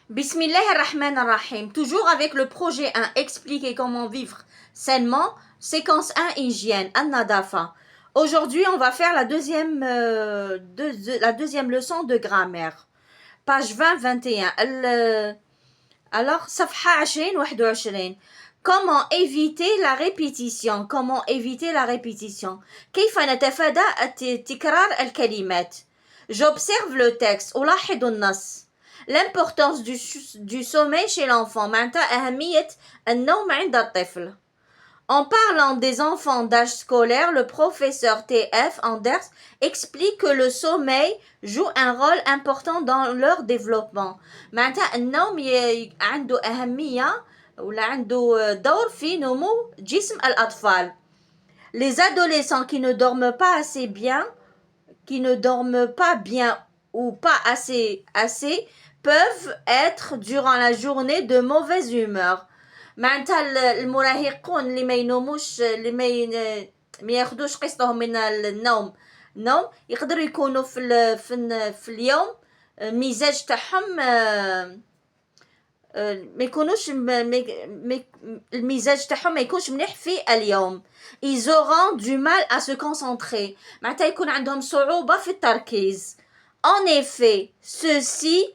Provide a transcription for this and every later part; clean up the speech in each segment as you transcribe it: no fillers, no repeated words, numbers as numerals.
Bismillahirrahmanirrahim. Toujours avec le projet 1, expliquer comment vivre sainement. Séquence 1, hygiène, an-nadafa. Aujourd'hui, on va faire la deuxième leçon de grammaire. Page 20-21. Alors, صفحة 20-21. Comment éviter la répétition? Comment éviter la répétition? كيف نتفادى تكرار الكلمات؟ J'observe le texte. ألاحظ النص. L'importance du sommeil chez l'enfant. معناتها أهمية النوم عند الطفل. En parlant des enfants d'âge scolaire, le professeur T.F. Anders explique que le sommeil joue un rôle important dans leur développement. معناتها النوم عنده أهمية ولا عنده دور في نمو جسم الأطفال. Les adolescents qui ne dorment pas assez bien, ou pas assez peuvent être durant la journée de mauvaise humeur. معناتها المراهقون اللي ما ينوموش اللي ما ياخدوش قسطهم من النوم يقدروا يكونوا في اليوم المزاج تاعهم ما يكونوش المزاج تاعهم ما يكونش مليح في اليوم. Ils auront du mal à se concentrer. معناتها يكون عندهم صعوبة في التركيز. En effet, ceux-ci,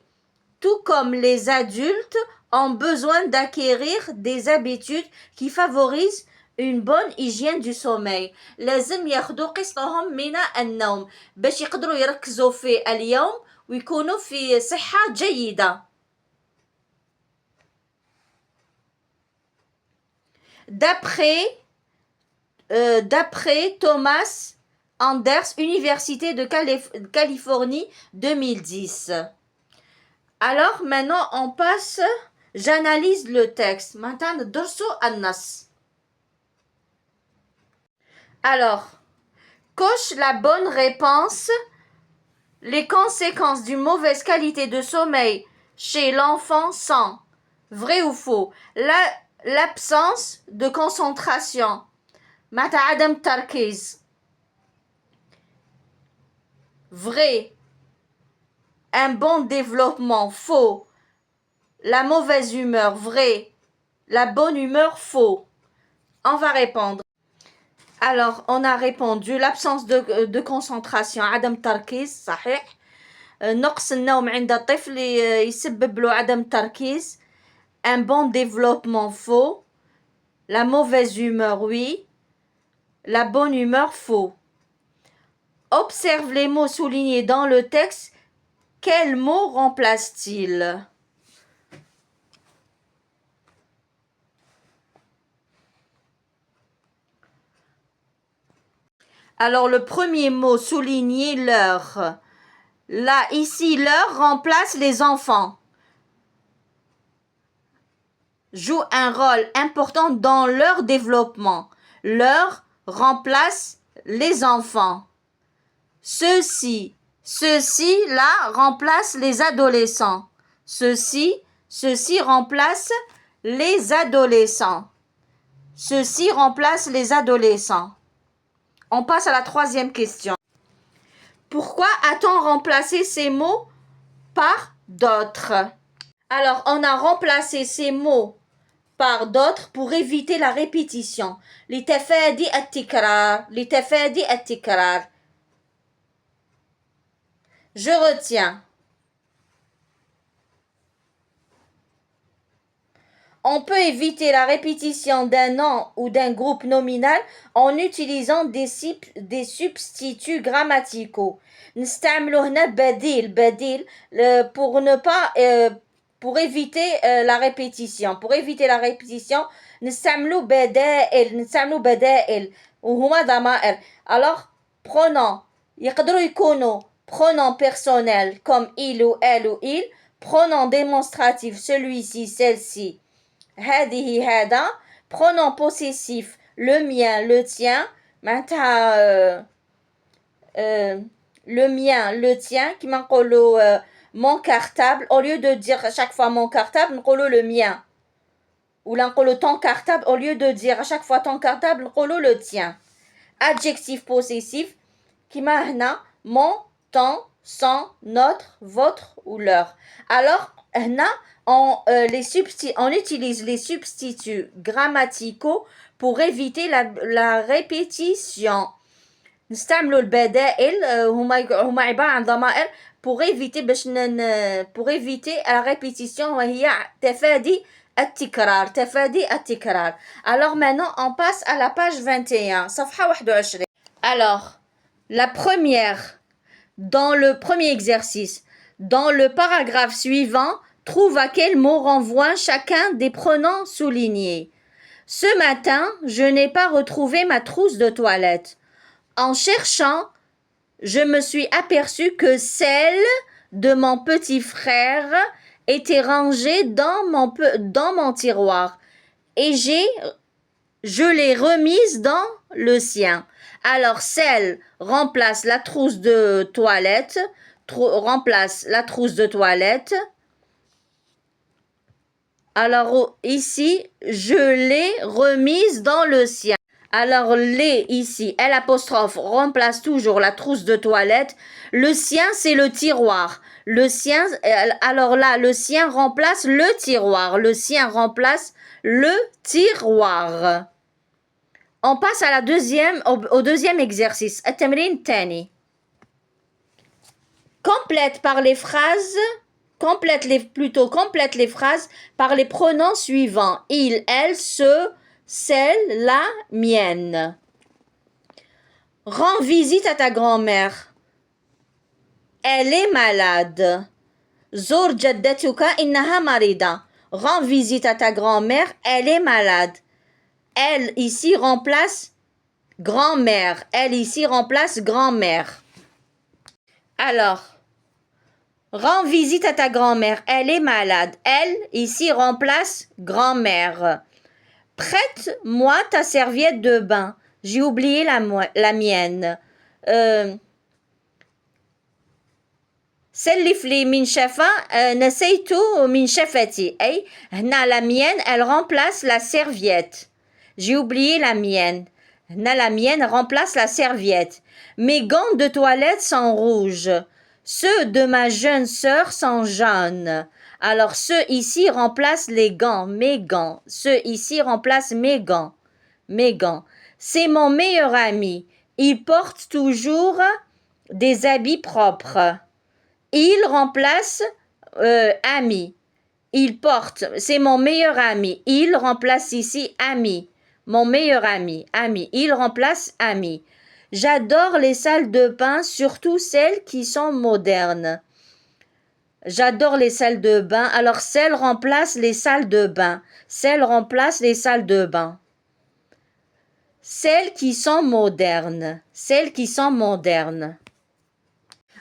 tout comme les adultes, ont besoin d'acquérir des habitudes qui favorisent une bonne hygiène du sommeil. لازم ياخدوا قسطهم من النوم باش يقدروا يركزوا في اليوم ويكونوا في صحة جيدة. D'après Thomas Anders, Université de Californie 2010. Alors maintenant on passe, j'analyse le texte. Maintenant dorso annas. Alors, coche la bonne réponse. Les conséquences d'une mauvaise qualité de sommeil chez l'enfant sont vrai ou faux. L'absence de concentration. معناتها عدم التركيز. Vrai. Un bon développement. Faux. La mauvaise humeur. Vrai. La bonne humeur. Faux. On va répondre. Alors, on a répondu l'absence de concentration. عدم التركيز. صحيح. نقص النوم عند الطفل يسبب له عدم التركيز. Un bon développement. Faux. La mauvaise humeur. Oui. La bonne humeur. Faux. Observe les mots soulignés dans le texte. Quel mot remplace-t-il? Alors, le premier mot souligné, l'heure. Là, ici, l'heure remplace les enfants. Joue un rôle important dans leur développement. L'heure remplace les enfants. Ceci là remplace les adolescents. Ceci remplace les adolescents. Ceci remplace les adolescents. On passe à la troisième question. Pourquoi a-t-on remplacé ces mots par d'autres? Alors, on a remplacé ces mots par d'autres pour éviter la répétition. لتفادي التكرار. Je retiens. On peut éviter la répétition d'un nom ou d'un groupe nominal en utilisant des substituts grammaticaux. نستعمل هنا بديل pour éviter la répétition. Pour éviter la répétition, نستعملوا بدائل وهما ضمائر. Alors, pronoms يقدروا يكونوا pronom personnel comme il ou elle ou il, pronom démonstratif celui-ci, celle-ci, هذه هذا, pronom possessif le mien, le tien, معناتها le mien, le tien, كيما نقولوا mon cartable, au lieu de dire à chaque fois mon cartable, نقولوا le mien. Ou نقولوا ton cartable, au lieu de dire à chaque fois ton cartable, نقولوا le tien. Adjectif possessif, كيما هنا mon, ton, son, notre, votre ou leur. Alors, هنا on utilise les substituts grammaticaux pour éviter la répétition. نستعملوا البدائل هما عبارة عن ضمائر pour éviter la répétition وهي تفادي التكرار. Alors maintenant on passe à la page 21 صفحة 21. Alors la première, dans le premier exercice, dans le paragraphe suivant, trouve à quel mot renvoie chacun des pronoms soulignés. Ce matin, je n'ai pas retrouvé ma trousse de toilette. En cherchant, je me suis aperçue que celle de mon petit frère était rangée dans mon tiroir et je l'ai remise dans le sien. Alors, celle remplace la trousse de toilette, Alors, ici, je l'ai remise dans le sien. Alors, les, ici, l'apostrophe remplace toujours la trousse de toilette. Le sien, c'est le tiroir. Le sien, alors là, le sien remplace le tiroir. Le sien remplace le tiroir. On passe à au deuxième exercice. التمرين الثاني. Complète les phrases par les pronoms suivants. Il, elle, ce, celle, la, mienne. Rends visite à ta grand-mère. Elle est malade. زور جدتك إنها مريضة. Rends visite à ta grand-mère. Elle est malade. Elle ici remplace grand-mère. Elle ici remplace grand-mère. Alors, rends visite à ta grand-mère. Elle est malade. Elle ici remplace grand-mère. Prête-moi ta serviette de bain. J'ai oublié la mienne. سلف لي منشفة نسيت من شفتي أي هنا la mienne elle remplace la serviette. J'ai oublié la mienne. هنا la mienne remplace la serviette. Mes gants de toilette sont rouges. Ceux de ma jeune sœur sont jaunes. Alors ceux ici remplacent les gants, mes gants. Ceux ici remplacent mes gants. C'est mon meilleur ami. Il porte toujours des habits propres. Il remplace ami. Il porte, c'est mon meilleur ami. Il remplace ici ami. Mon meilleur ami. Il remplace ami. J'adore les salles de bain, surtout celles qui sont modernes. J'adore les salles de bain. Alors, celles remplacent les salles de bain. Celles qui sont modernes.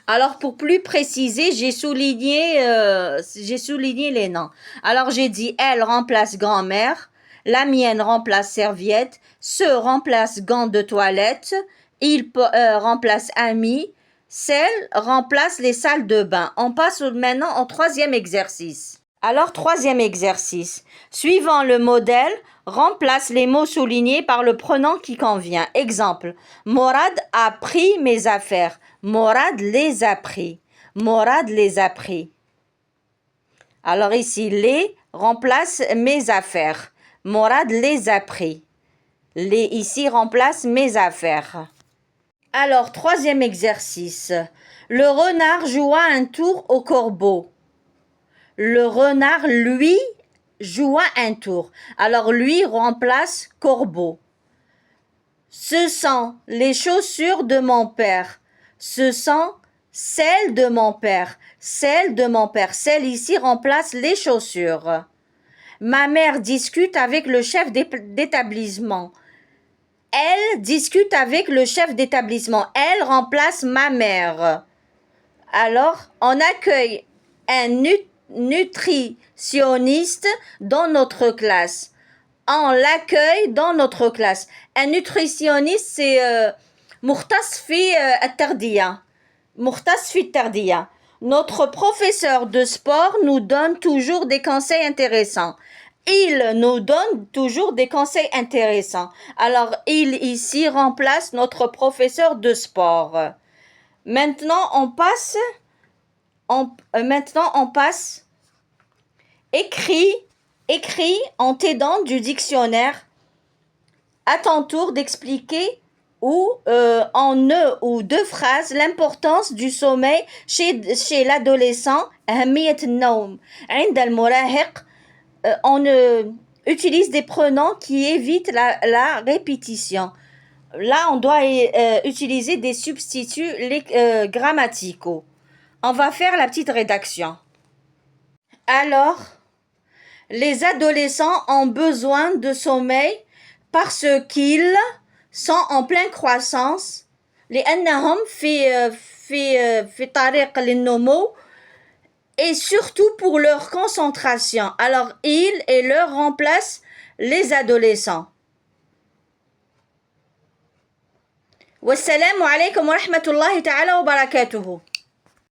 Alors, pour plus préciser, j'ai souligné les noms. Alors, j'ai dit elle remplace grand-mère, la mienne remplace serviette, ce remplace gants de toilette, il remplace ami, celle remplace les salles de bain. On passe maintenant au troisième exercice. Alors, troisième exercice. Suivant le modèle, remplace les mots soulignés par le pronom qui convient. Exemple, Morad a pris mes affaires. Morad les a pris. Alors ici, les remplace mes affaires. Morad les a pris. Les ici remplace mes affaires. Alors, troisième exercice. Le renard joua un tour au corbeau. Le renard, lui, joua un tour. Alors, lui remplace corbeau. Ce sont les chaussures de mon père. Ce sont celles de mon père. Celles ici remplace les chaussures. Ma mère discute avec le chef d'établissement. Elle discute avec le chef d'établissement. Elle remplace ma mère. Alors, on accueille un nutritionniste dans notre classe. On l'accueille dans notre classe. Un nutritionniste, c'est مختص في التغذية. Notre professeur de sport nous donne toujours des conseils intéressants. Il nous donne toujours des conseils intéressants. Alors, il ici remplace notre professeur de sport. Maintenant, on passe Écris, écris en t'aidant du dictionnaire à ton tour d'expliquer ou en une ou deux phrases l'importance du sommeil chez l'adolescent. أهمية النوم عند المراهق. On utilise des pronoms qui évitent la répétition. Là, on doit utiliser des substituts grammaticaux. On va faire la petite rédaction. Alors, les adolescents ont besoin de sommeil parce qu'ils sont en pleine croissance. لأنهم في طريق للنمو et surtout pour leur concentration. Alors, ils et leur remplacent les adolescents. Wassalamu alaikum wa rahmatullahi ta'ala wa barakatuhu.